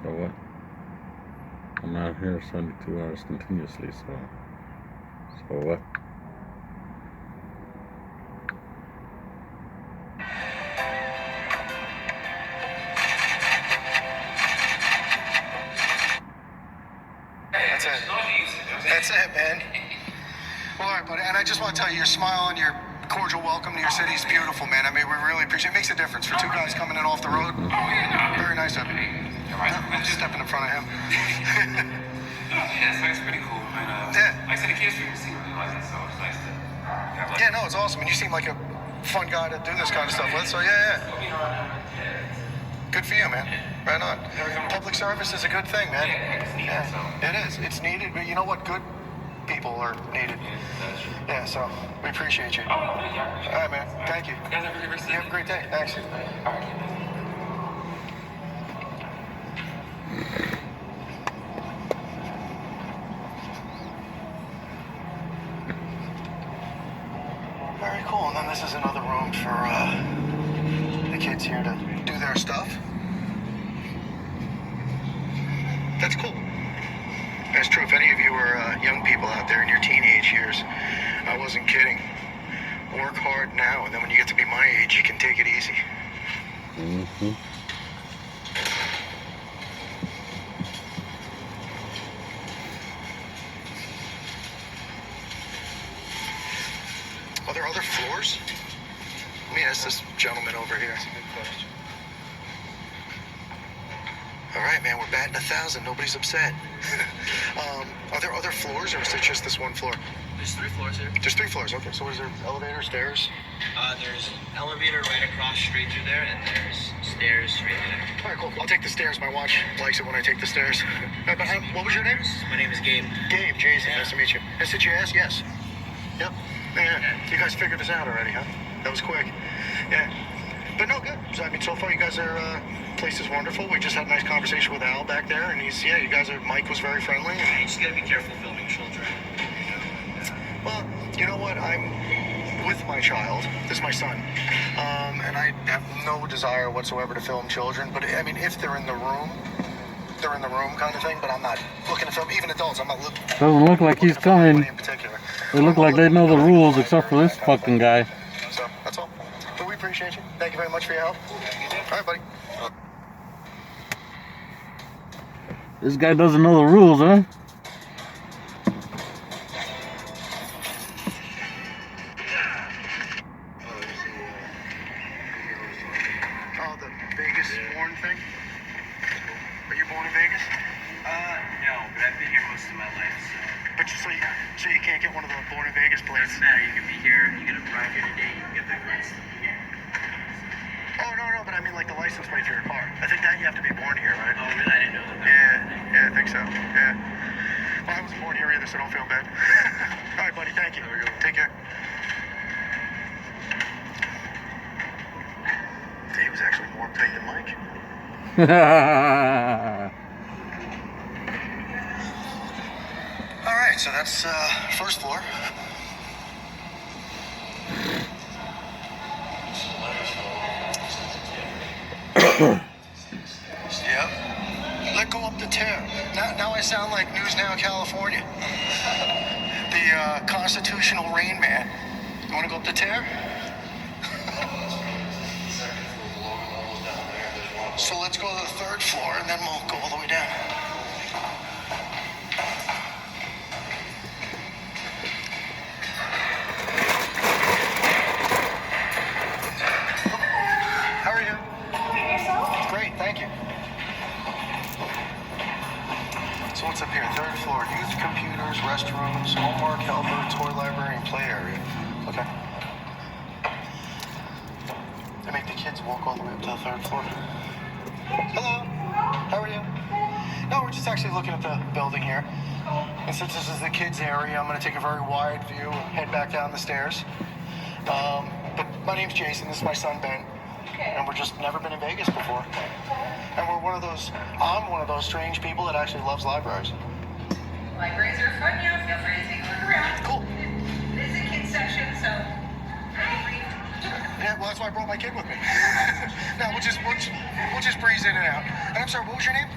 So what? I'm out here 72 hours continuously, so what? That's it. That's it, man. Well, all right, buddy. And I just want to tell you, your smile and your cordial welcome to your city is beautiful, man. I mean, we really appreciate it. It makes a difference for two guys coming in off the road. Very nice of you. I'm just stepping in front of him. Yeah, it's pretty cool. And, Yeah. like I said, the kids seem to realize it, so it's nice to have like... Yeah, no, it's awesome. And you seem like a fun guy to do this kind of stuff with. So, yeah. Good for you, man. Right on. Public service is a good thing, man. Yeah, it's needed, so... It is. It's needed, but you know what? Good people are needed. Yeah, so we appreciate you. Oh, yeah. All right, man. Thank you. You guys have a good rest of the You have a great day. Thanks. All right. Very cool. And then this is another room for the kids here to do their stuff. That's cool. That's true. If any of you are young people out there in your teenage years, I wasn't kidding. Work hard now, and then when you get to be my age, you can take it easy. Mm-hmm. Are there other floors? Let me ask this gentleman over here. That's a good question. All right, man, we're batting 1,000. Nobody's upset. Are there other floors, or is it just this one floor? There's 3 floors here. There's 3 floors. Okay, so is there elevator, stairs? There's an elevator right across straight through there, and there's stairs right there. All right, cool. I'll take the stairs. My watch likes it when I take the stairs. What was your name? My name is Gabe. Gabe, Jason. Nice to meet you. I said yes? Yes. Yep. Yeah. You guys figured this out already, huh? That was quick. Yeah. But no, good. So, I mean, so far you guys are, place is wonderful. We just had a nice conversation with Al back there, and you guys are, Mike was very friendly. Yeah, you just gotta be careful filming children. Well, you know what? I'm with my child. This is my son. And I have no desire whatsoever to film children. But, I mean, if they're in the room kind of thing. But I'm not looking to film even adults. I'm not looking. Doesn't look like he's coming. In particular. They look like they know the rules, except for this fucking guy. So, that's all. But we appreciate you. Thank you very much for your help. All right, buddy. This guy doesn't know the rules, huh? Oh, the Vegas born thing? Are you born in Vegas? No, but I've been here most of my life, so... But so you can't get one of the born in Vegas plates? Doesn't matter, you can be here, you can arrive here today, you can get the license. Oh, no, but I mean like the license plate for your car. I think that you have to be born here, right? Oh, really? I didn't know that. Yeah, I think so. Yeah. Well, I wasn't born here either, so don't feel bad. All right, buddy, thank you. Take care. He was actually more paid than Mike. All right, so that's first floor. Yep. Let go up the tear. Now I sound like News Now California. The constitutional rain man. You want to go up the tear? So let's go to the 3rd floor and then we'll go all the way down. How are you? Great, thank you. So what's up here? 3rd floor. Youth computers, restrooms, homework helper, toy library, and play area. Okay. They make the kids walk all the way up to the 3rd floor. Hello. How are you? No, we're just actually looking at the building here. And since this is the kids' area, I'm going to take a very wide view and head back down the stairs. But my name's Jason. This is my son, Ben. And we're just never been in Vegas before. And I'm one of those strange people that actually loves libraries. Libraries are fun, yeah. Feel free to take a look around. Cool. It is a kids section, so Yeah, well, that's why I brought my kid with me. No, we'll just breeze in and out. And I'm sorry, what was your name?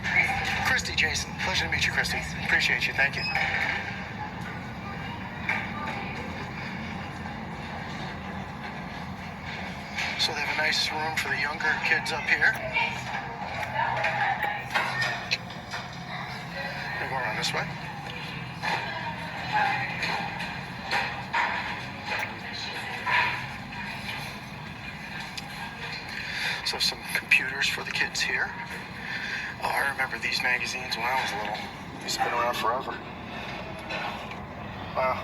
Christy, Jason. Pleasure to meet you, Christy. Appreciate you. Thank you. So they have a nice room for the younger kids up here. We'll go around this way. So some computers for the kids here. Oh, I remember these magazines when I was little. These have been around forever. Wow.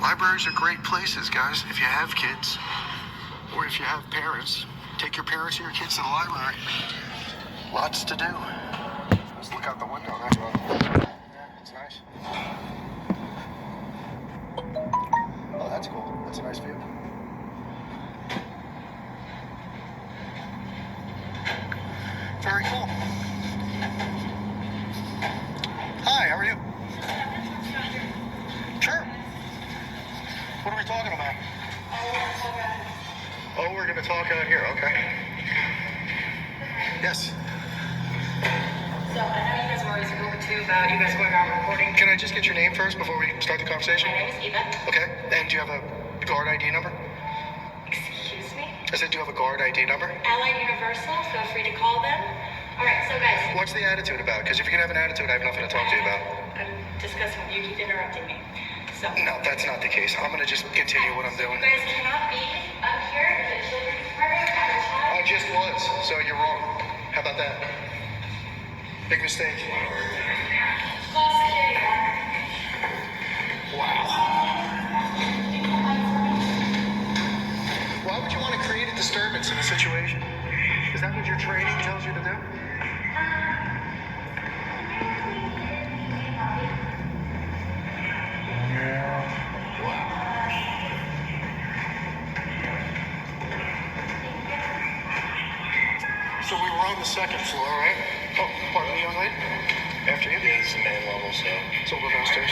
Libraries are great places, guys. If you have kids, or if you have parents, take your parents or your kids to the library. Lots to do. Let's look out the window. Yeah, it's nice. Oh, that's cool. That's a nice view. Very cool. Hi, how are you? Sure. What are we talking about? Oh, we're going to talk out here. Okay. Yes. So I know you guys were always over too about you guys going around recording. Can I just get your name first before we start the conversation? My name is Eva. Okay. And do you have a guard ID number? Excuse me? I said, do you have a guard ID number? Allied Universal, feel free to call them. Alright, so guys. What's the attitude about? Because if you're going to have an attitude, I have nothing to talk to you about. I'm discussing with you, keep interrupting me. So No, that's not the case. I'm going to just continue what I'm doing. you guys cannot be up here in the children's department at a time. I just was, so you're wrong. How about that? Big mistake. Call security. Wow. Why would you want to create a disturbance in a situation? Is that what your training tells you to do? So we were on the second floor, right? Oh, pardon me, young lady. After you. Yeah, this is the main level, so. So we'll go downstairs.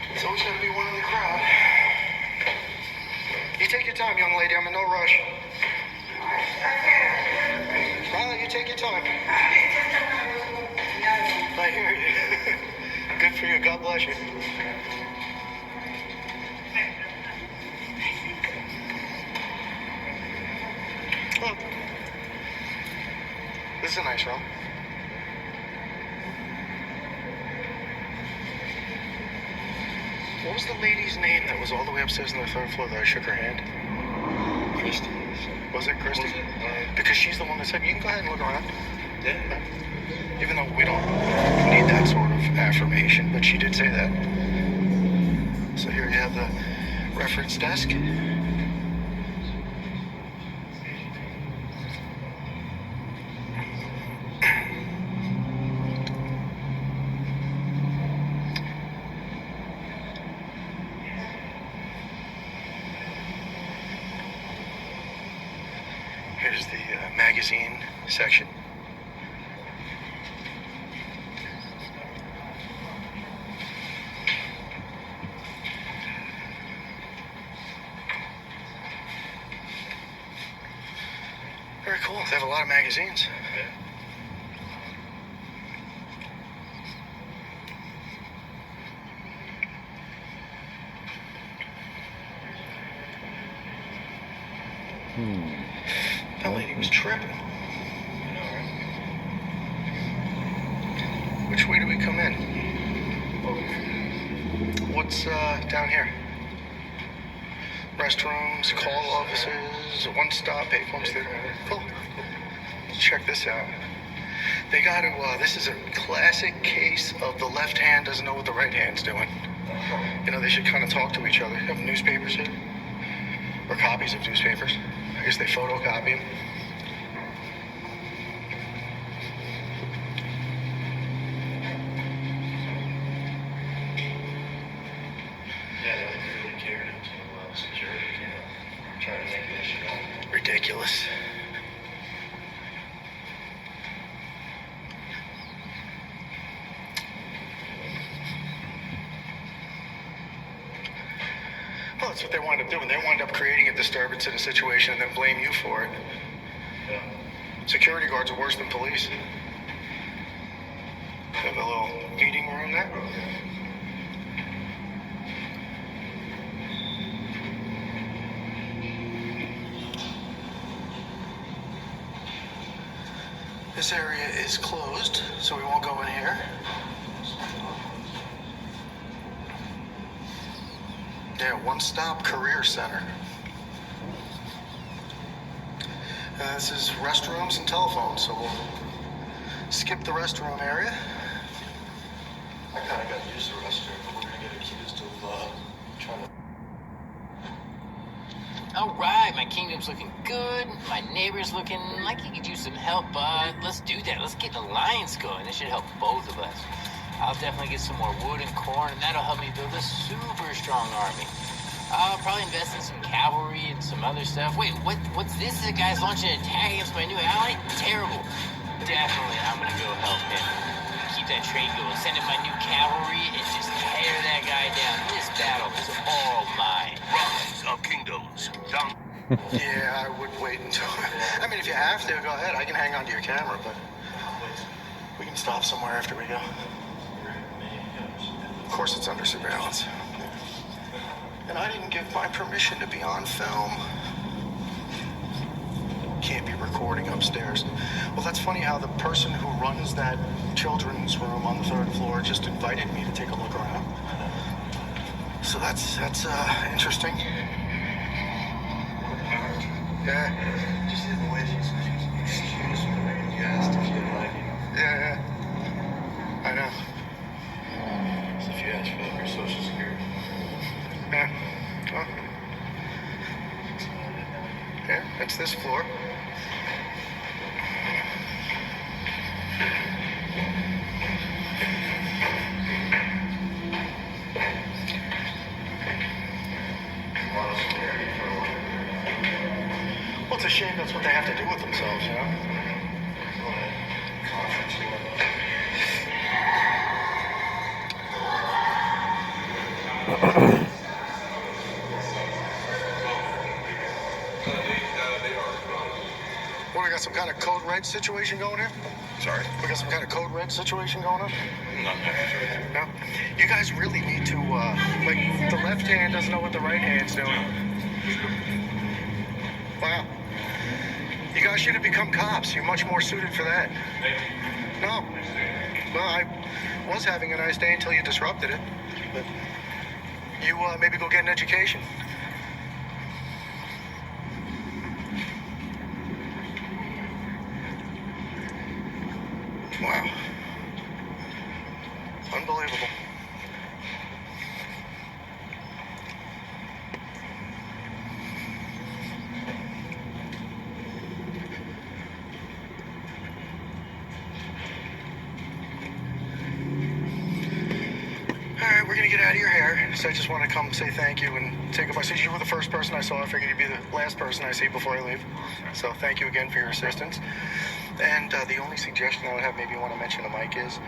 There's always got to be one in the crowd. You take your time, young lady. I'm in no rush. Well, you take your time. I hear you. Good for you. God bless you. Look. This is a nice room. What was the lady's name that was all the way upstairs on the third floor that I shook her hand? Christy. Was it Christy? Was it? Because she's the one that said, you can go ahead and look around. Yeah. Even though we don't need that sort of affirmation, but she did say that. So here you have the reference desk. Here's the magazine section. Very cool. They have a lot of magazines. That lady was tripping. Which way do we come in? What's down here? Restrooms, call offices, one-stop payphones theater. Cool. Let's check this out. They got to, this is a classic case of the left hand doesn't know what the right hand's doing. You know, they should kind of talk to each other. Have newspapers here? Or copies of newspapers. I guess they photocopy them. Yeah, they were really cute. that's what they wind up doing. They wind up creating a disturbance in a situation and then blame you for it. Yeah. Security guards are worse than police. Have a little meeting room there. This area is closed, so we won't go in here. Yeah, one-stop career center. And this is restrooms and telephones, so we'll skip the restroom area. I kind of got used to the restroom, but we're going to get accused of trying to... All right, my kingdom's looking good. My neighbor's looking like he could use some help. Let's do that. Let's get the alliance going. This should help both of us. I'll definitely get some more wood and corn, and that'll help me build a super strong army. I'll probably invest in some cavalry and some other stuff. Wait, what's this? The guy's launching an attack against my new ally? Terrible. Definitely, I'm gonna go help him. Keep that trade going. Send in my new cavalry and just tear that guy down. This battle is all mine. Rise of Kingdoms. Down. Yeah, I would wait until... I mean, if you have to, go ahead. I can hang on to your camera, but we can stop somewhere after we go. Of course, it's under surveillance. And I didn't give my permission to be on film. Can't be recording upstairs. Well, that's funny how the person who runs that children's room on the 3rd floor just invited me to take a look around. So that's interesting. Yeah. Just the way she's excused when you asked if you had like... Yeah. I know. So if you asked for your social security. Yeah. Well. Yeah, it's this floor. Well, it's a shame that's what they have to do with themselves, you know? What, we got some kind of code red situation going here? Sorry? We got some kind of code red situation going on? Not necessarily. No? You guys really need to, like, the left hand doesn't know what the right hand's doing. Wow. You guys should have become cops. You're much more suited for that. No. Well, I was having a nice day until you disrupted it. But you, maybe go get an education. Wow. Unbelievable. Alright, we're gonna get out of your hair. So I just want to come say thank you and say goodbye. Since you were the first person I saw, I figured you'd be the last person I see before I leave. So thank you again for your assistance. And the only suggestion I would have, maybe you want to mention to Mike, is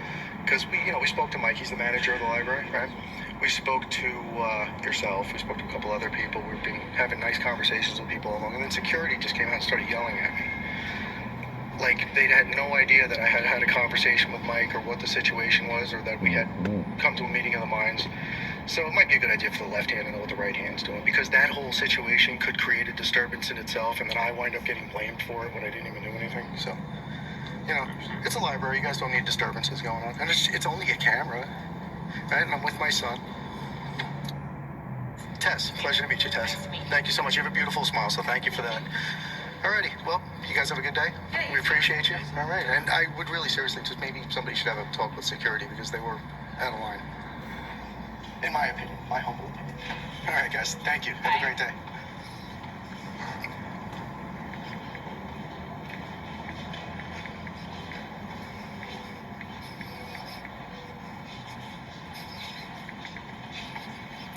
because we spoke to Mike. He's the manager of the library, right? We spoke to yourself. We spoke to a couple other people. We've been having nice conversations with people along, and then security just came out and started yelling at me. Like they had no idea that I had had a conversation with Mike or what the situation was, or that we had come to a meeting of the minds. So it might be a good idea for the left hand to know what the right hand's doing, because that whole situation could create a disturbance in itself, and then I wind up getting blamed for it when I didn't even do anything. So, it's a library. You guys don't need disturbances going on. And it's only a camera, right? And I'm with my son. Tess, pleasure to meet you, Tess. Nice to meet you. Thank you so much. You have a beautiful smile, so thank you for that. Alrighty, well, you guys have a good day. We appreciate you. All right, and I would really seriously, just maybe somebody should have a talk with security, because they were out of line. In my opinion, my humble opinion. All right, guys, thank you. Have a great day.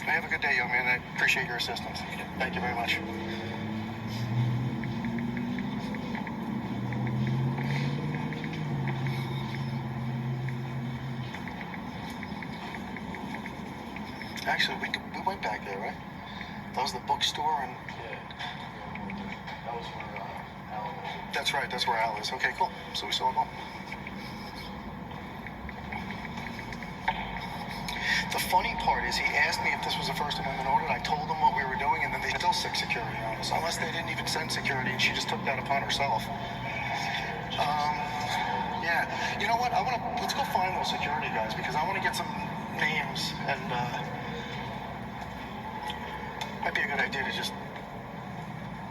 Have a good day, young man. I appreciate your assistance. Thank you very much. Actually, we went back there, right? That was the bookstore and... That was where Al was. That's right, that's where Al is. Okay, cool. So we saw him. The funny part is he asked me if this was a First Amendment order. I told him what we were doing, and then they still sick security on us. Unless they didn't even send security, and she just took that upon herself. Yeah. You know what? Let's go find those security guys, because I want to get some names, and might be a good idea to just,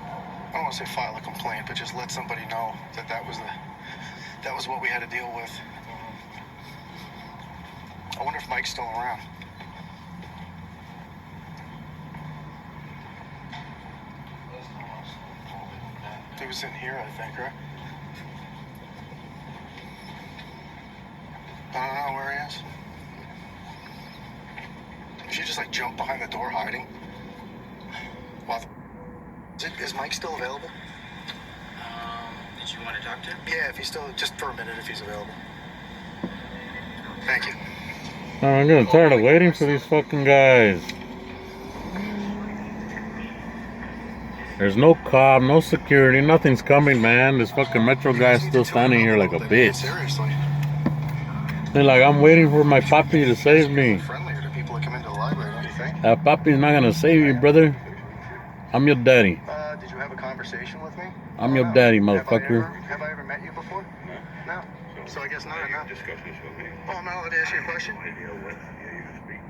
I don't want to say file a complaint, but just let somebody know that was what we had to deal with. I wonder if Mike's still around. He was in here, I think, right? I don't know where he is. Did you just like jump behind the door hiding? Well, is Mike still available? Did you want to talk to him? Yeah, if he's still, just for a minute, if he's available. Thank you. I'm getting tired of waiting for these fucking guys. There's no cop, no security, nothing's coming, man. This fucking Metro guy's still standing here like a bitch. Seriously. They're like, I'm waiting for my papi to save me. Friendlier to people that come into the library, don't you think? That papi's not gonna save you, brother. I'm your daddy. Did you have a conversation with me? I'm your daddy, motherfucker. Have I ever met you before? No. No. So I guess not. No. Discuss this with me. Oh, I'm not allowed to ask you a question? No idea what you can speak.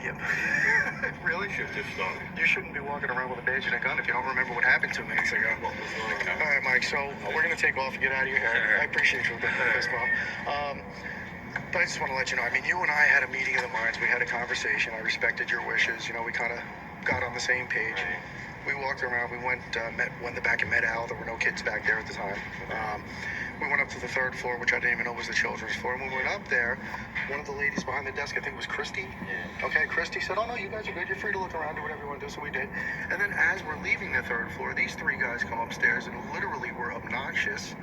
Yeah. Really? Shift this started. You shouldn't be walking around with a badge and a gun if you don't remember what happened 2 minutes ago. All right, Mike, so we're going to take off and get out of your hair. I appreciate you with this, Mom. But I just want to let you know, I mean, you and I had a meeting of the minds. We had a conversation. I respected your wishes. You know, we kind of got on the same page. We walked around. We went back and met Al. There were no kids back there at the time. We went up to the 3rd floor, which I didn't even know was the children's floor. And when we went up there, one of the ladies behind the desk, I think it was Christy. Yeah. Okay, Christy said, oh, no, you guys are good. You're free to look around, do whatever you want to do. So we did. And then as we're leaving the 3rd floor, these 3 guys come upstairs and literally were obnoxious,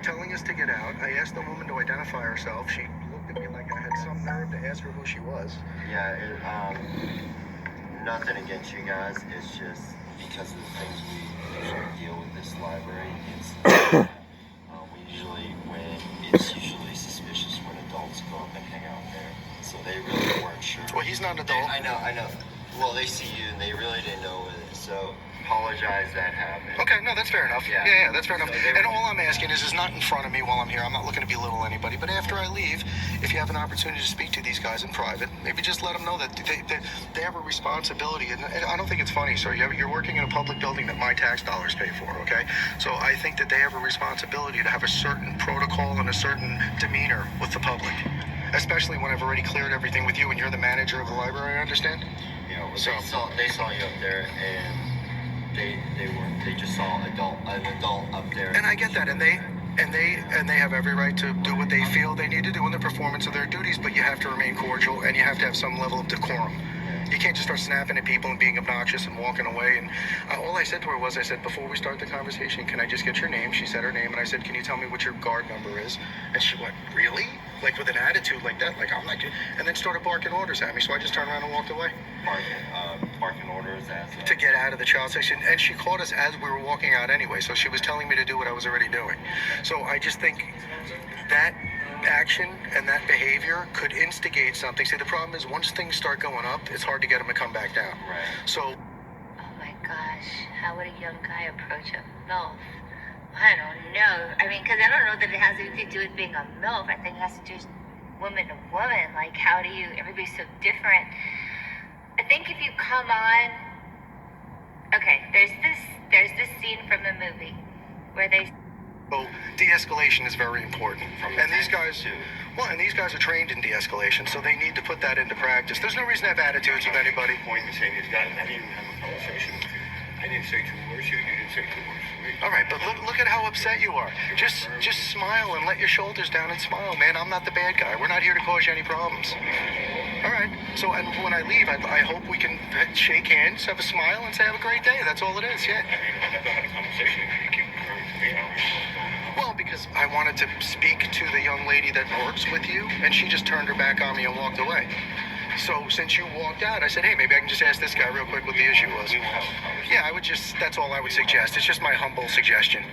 telling us to get out. I asked the woman to identify herself. She looked at me like I had some nerve to ask her who she was. Yeah, nothing against you guys. It's just because of the things we usually deal with this library. It's usually suspicious when adults go up and hang out there. So they really weren't sure. Well, he's not an adult. I know. Well, they see you and they really didn't know with it. So apologize that happened. Okay, no, that's fair enough. Yeah. That's fair enough. So And all I'm asking is not in front of me while I'm here. I'm not looking to belittle anybody. But after I leave, if you have an opportunity to speak to these guys in private, maybe just let them know that they have a responsibility. And I don't think it's funny, sir. You're working in a public building that my tax dollars pay for, okay? So I think that they have a responsibility to have a certain protocol and a certain demeanor with the public, especially when I've already cleared everything with you and you're the manager of the library, I understand? You know, So- they saw you up there and they just saw an adult up there. And I get that, and they have every right to do what they feel they need to do in the performance of their duties, but you have to remain cordial and you have to have some level of decorum. You can't just start snapping at people and being obnoxious and walking away. And all I said to her was, I said, before we start the conversation, can I just get your name? She said her name, and I said, can you tell me what your guard number is? And she went, really? Like with an attitude like that, like I'm not. And then started barking orders at me. So I just turned around and walked away. Barking orders as To get out of the child section, and she caught us as we were walking out anyway. So she was telling me to do what I was already doing. So I just think that action and that behavior could instigate something. See, the problem is once things start going up, it's hard to get them to come back down. Right. So. Oh my gosh, how would a young guy approach a MILF? I don't know. I mean, because I don't know that it has anything to do with being a MILF. I think it has to do with woman to woman. Like, how do you, everybody's so different. I think if you come on, okay, there's this scene from the movie where they. So de-escalation is very important. And these guys, these guys are trained in de-escalation, so they need to put that into practice. There's no reason to have attitudes with anybody. Point in saying he's gotten. I didn't even have a conversation with you. I didn't say 2 words. You didn't say 2 words to me. All right, but look at how upset you are. Just smile and let your shoulders down and smile, man. I'm not the bad guy. We're not here to cause you any problems. All right. So, and when I leave, I hope we can shake hands, have a smile, and say have a great day. That's all it is. Yeah. I mean, I never had a conversation. You keep referring to me. Well, because I wanted to speak to the young lady that works with you, and she just turned her back on me and walked away. So since you walked out, I said, hey, maybe I can just ask this guy real quick what the issue was. Yeah, I would just, that's all I would suggest. It's just my humble suggestion.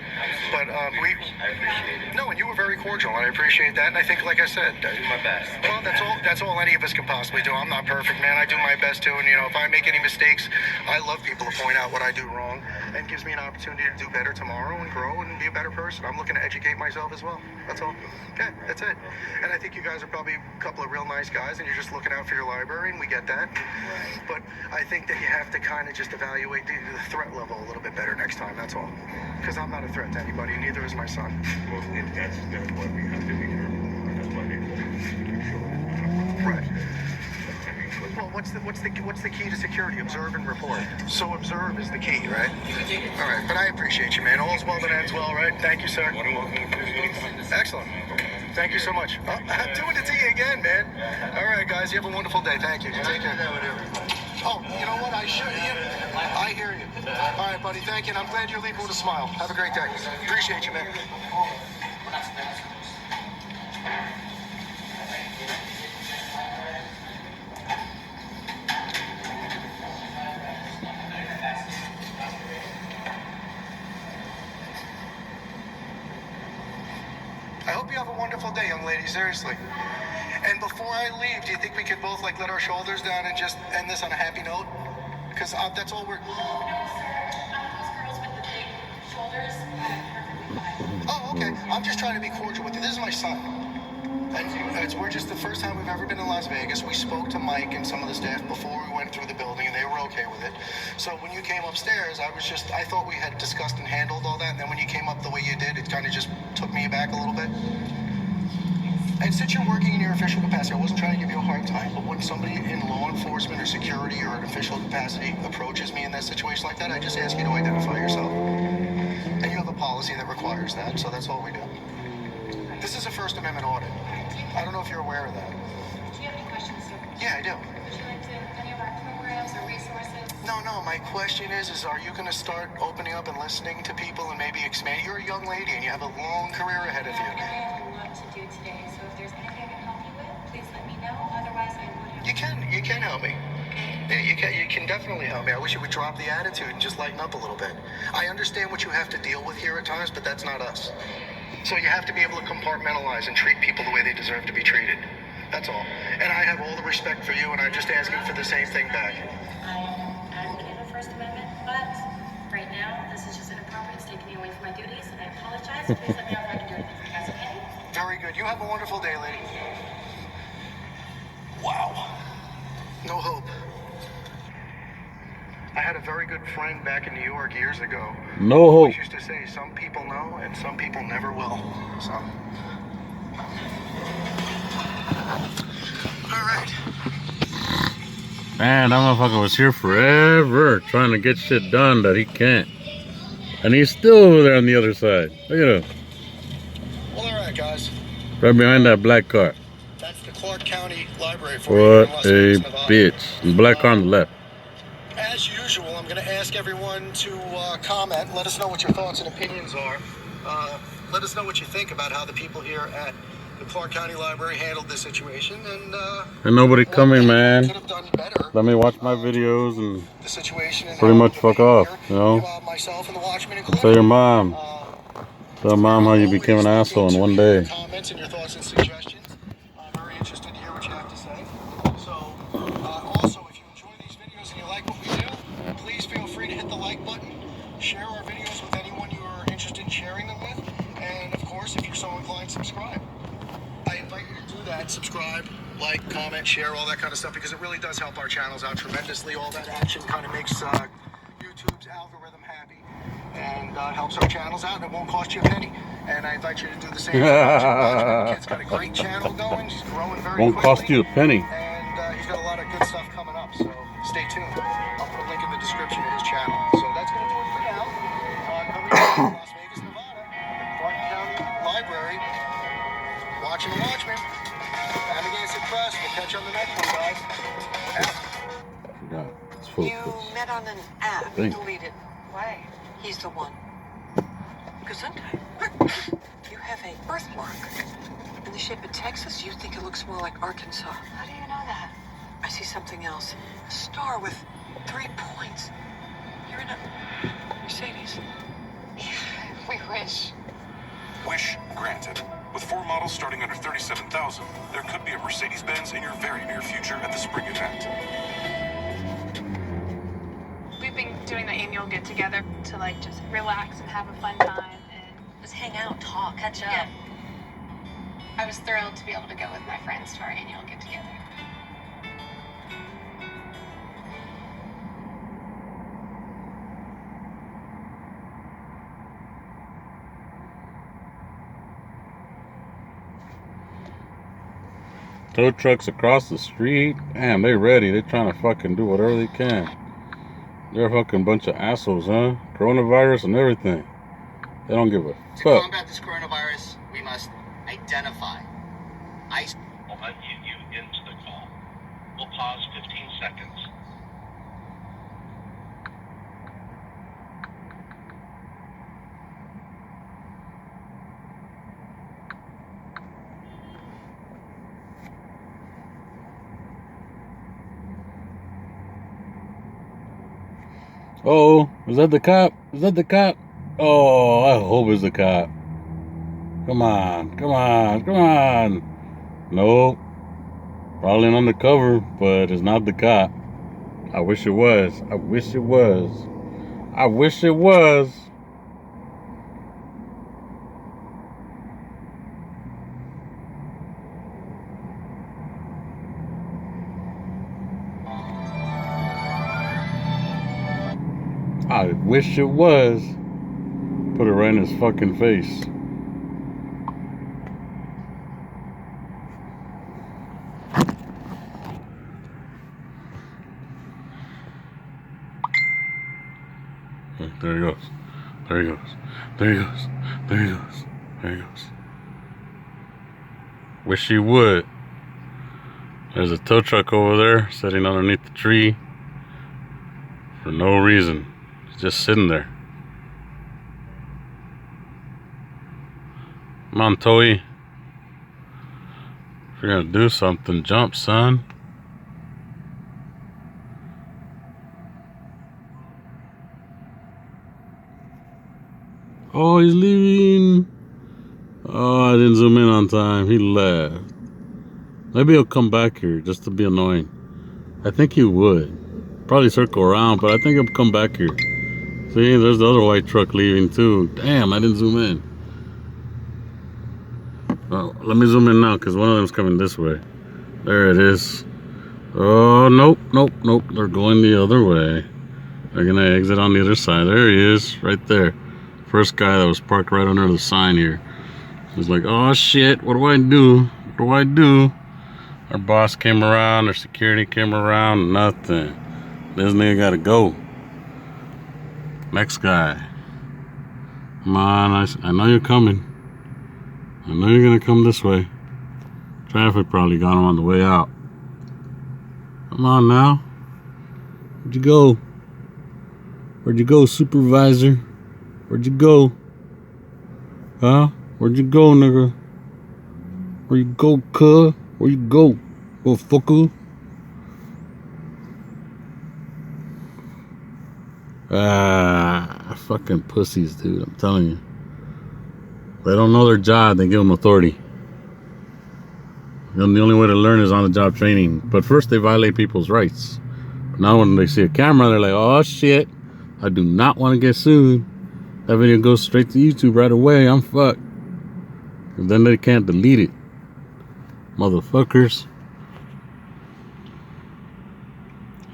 But I appreciate it. no, and you were very cordial, and I appreciate that. And I think, like I said, I do my best. well, that's all any of us can possibly do. I'm not perfect, man. I do my best too, and if I make any mistakes, I love people to point out what I do wrong, and gives me an opportunity to do better tomorrow and grow and be a better person. I'm looking to educate myself as well. That's all. Okay, that's it. And I think you guys are probably a couple of real nice guys, and you're just looking out for your library, and we get that. But I think that you have to kind of just evaluate the threat level a little bit better next time. That's all. Because I'm not a threat to anybody, and neither is my son. Well, that's why we have to be careful. That's why they make sure. Right. Well, what's the key to security? Observe and report. So observe is the key, right? All right, but I appreciate you, man. All's well that ends well, right? Thank you, sir. Excellent. Thank you so much. I'm doing it to you again, man. All right, guys, you have a wonderful day. Thank you. Take care. Oh, you know what? I hear you. All right, buddy. Thank you. And I'm glad you're leaving with a smile. Have a great day. Appreciate you, man. I hope you have a wonderful day, young lady, seriously. And before I leave, do you think we could both, let our shoulders down and just end this on a happy note? Because that's all we're... No, sir. Those girls with the big shoulders, perfectly fine. Oh, okay. I'm just trying to be cordial with you. This is my son. And we're just the first time we've ever been in Las Vegas. We spoke to Mike and some of the staff before we went through the building, and they were okay with it. So when you came upstairs, I thought we had discussed and handled all that, and then when you came up the way you did, it kind of just took me back a little bit. And since you're working in your official capacity, I wasn't trying to give you a hard time, but when somebody in law enforcement or security or an official capacity approaches me in that situation like that, I just ask you to identify yourself. And you have a policy that requires that, so that's all we do. This is a First Amendment audit. I don't know if you're aware of that. Do you have any questions, sir? Yeah, I do. Would you like to any of our programs or resources? No, my question is are you going to start opening up and listening to people and maybe expand? You're a young lady and you have a long career ahead of you. And I have a lot to do today, so if there's anything I can help you with, please let me know. Otherwise, I would have... You can help me. Yeah, you can definitely help me. I wish you would drop the attitude and just lighten up a little bit. I understand what you have to deal with here at times, but that's not us. So you have to be able to compartmentalize and treat people the way they deserve to be treated. That's all. And I have all the respect for you, and I'm just asking for the same thing back. I am advocate of First Amendment, but right now, this is just inappropriate. It's taking me away from my duties, and I apologize. Please let me know if I can do anything for you guys, okay? Very good. You have a wonderful day, lady. Wow. No hope. I had a very good friend back in New York years ago. No hope. He used to say, some people know and some people never will. So. All right. Man, that motherfucker was here forever trying to get shit done that he can't. And he's still over there on the other side. Look at him. Well, all right, guys. Right behind that black car. That's the Clark County Library for you in What Las a Vegas, Nevada. bitch. The black car on the left. As usual, I'm going to ask everyone to comment. Let us know what your thoughts and opinions are. Let us know what you think about how the people here at the Clark County Library handled this situation. And nobody coming, man. Could have done better. Let me watch my videos and The situation and pretty how much the fuck behavior, off, you know? Myself and the Watchmen Tell included. your mom. Tell mom how you became an asshole in one day. Comments and your thoughts and suggestions. I'm very interested to hear what you have to say. So, also, if you enjoy these videos and you like what we do, please feel free to hit the like button. Share our videos with anyone you are interested in sharing them with. And, of course, if you're so inclined, subscribe. I invite you to do that. Subscribe, like, comment, share, all that kind of stuff, because it really does help our channels out tremendously. All that action kind of makes YouTube's algorithm happy and helps our channels out, and it won't cost you a penny. And I invite you to do the same. The kid's got a great channel going. She's growing very Won't quickly. cost you a penny. And he's got a lot of good stuff coming up, so stay tuned. I'll put a link in the description of his channel. So that's going to do it for now. Coming from Las Vegas, Nevada, Clark County Library, watching the Watchmen. Amagansett Press. We'll catch you on the next one, guys. Out. God, it's full You of piss. met on an app. Thank you. Deleted. Why? He's the one. Gesundheit. You have a birthmark. In the shape of Texas, you think it looks more like Arkansas. How do you know that? I see something else. A star with 3 points. You're in a Mercedes. We wish. Wish granted. With 4 models starting under $37,000, there could be a Mercedes-Benz in your very near future at the spring event. We've been doing the annual get-together to like just relax and have a fun time and just hang out, talk, catch up. Yeah. I was thrilled to be able to go with my friends to our annual get-together. Tow trucks across the street. Damn, they ready. They trying to fucking do whatever they can. They're a fucking bunch of assholes, huh? Coronavirus and everything. They don't give a fuck. To combat this coronavirus, we must identify. I'll unmute you into the call. We'll pause 15 seconds. Oh, is that the cop? Is that the cop? Oh, I hope it's the cop. Come on, come on, come on. Nope. Probably an undercover, but it's not the cop. I wish it was. I wish it was. I wish it was. I wish it was. Put it right in his fucking face. There he goes. There he goes. There he goes. There he goes. There he goes. Wish he would. There's a tow truck over there sitting underneath the tree for no reason. He's just sitting there. Come on, Toey. If you're gonna do something, jump, son. Oh, he's leaving. Oh, I didn't zoom in on time. He left. Maybe he'll come back here just to be annoying. I think he would. Probably circle around, but I think he'll come back here. See, there's the other white truck leaving too. Damn, I didn't zoom in. Oh, let me zoom in now because one of them's coming this way. There it is. Oh, nope, nope, nope. They're going the other way. They're going to exit on the other side. There he is, right there. First guy that was parked right under the sign here. He's like, oh shit, what do I do? What do I do? Our boss came around, our security came around, nothing. This nigga gotta go. Next guy. Come on, I know you're coming. I know you're gonna come this way. Traffic probably got him on the way out. Come on now. Where'd you go? Where'd you go, supervisor? Where'd you go? Huh? Where'd you go, nigga? Where you go, cuh? Where you go? Go fucker? Fucking pussies, dude. I'm telling you. They don't know their job. They give them authority. And the only way to learn is on-the-job training. But first, they violate people's rights. Now, when they see a camera, they're like, oh, shit. I do not want to get sued. That video goes straight to YouTube right away. I'm fucked. And then they can't delete it. Motherfuckers.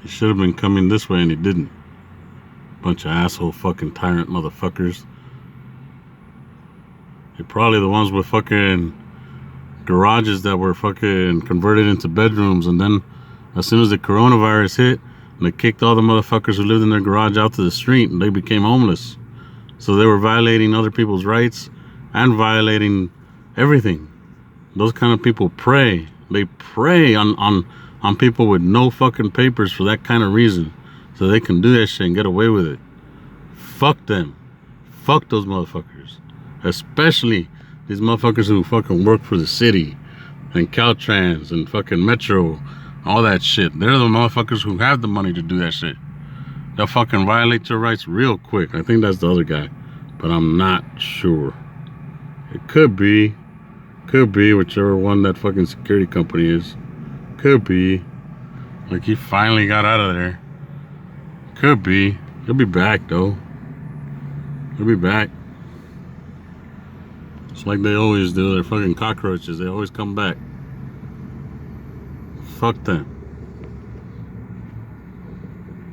He should have been coming this way and he didn't. Bunch of asshole fucking tyrant motherfuckers. They're probably the ones with fucking garages that were fucking converted into bedrooms, and then as soon as the coronavirus hit, they kicked all the motherfuckers who lived in their garage out to the street and they became homeless. So they were violating other people's rights and violating everything. Those kind of people prey. They prey on people with no fucking papers for that kind of reason. So they can do that shit and get away with it. Fuck them. Fuck those motherfuckers. Especially these motherfuckers who fucking work for the city and Caltrans and fucking Metro. all that shit. They're the motherfuckers who have the money to do that shit. They'll fucking violate your rights real quick. I think that's the other guy, but I'm not sure. It could be whichever one that fucking security company is. Could be. Like he finally got out of there. Could be. He'll be back though. He'll be back. It's like they always do. They're fucking cockroaches. They always come back. Fuck them.